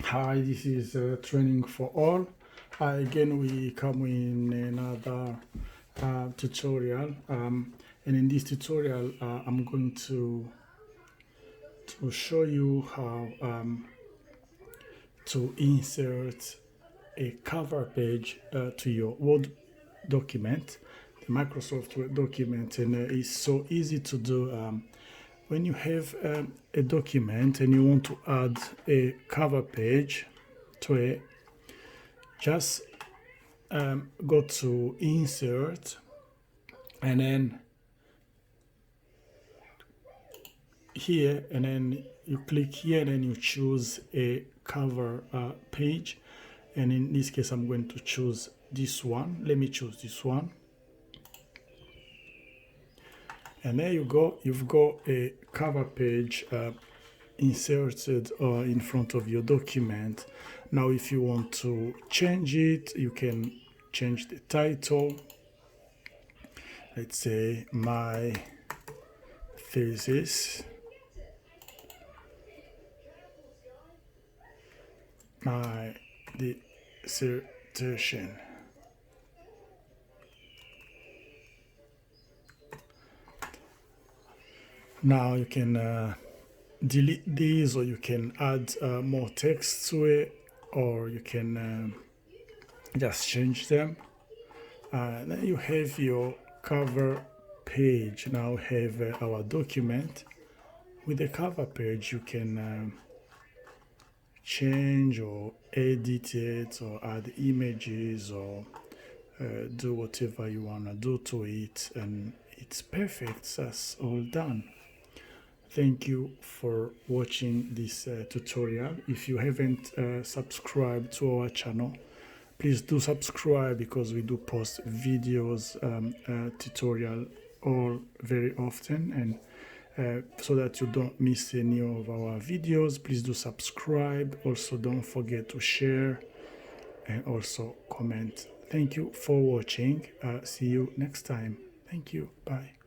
Hi, this is Training for All. Again, we come in another tutorial, and in this tutorial, I'm going to show you how to insert a cover page to your Word document, the Microsoft Word document, and it's so easy to do. When you have a document and you want to add a cover page to it, just go to Insert and then here, and then you click here and then you choose a cover page, and in this case I'm going to choose this one. Let me choose this one, and there you go. You've got a cover page inserted in front of your document. Now if you want to change it, you can change the title. Let's say my thesis, my dissertation. Now you can delete these, or you can add more text to it, or you can just change them. Then you have your cover page. Now have our document. With the cover page, you can change or edit it, or add images, or do whatever you want to do to it, and it's perfect. That's all done. Thank you for watching this tutorial. If you haven't subscribed to our channel, please do subscribe, because we do post videos, tutorial all very often, and so that you don't miss any of our videos, please do subscribe. Also, don't forget to share and also comment. Thank you for watching. See you next time. Thank you. Bye.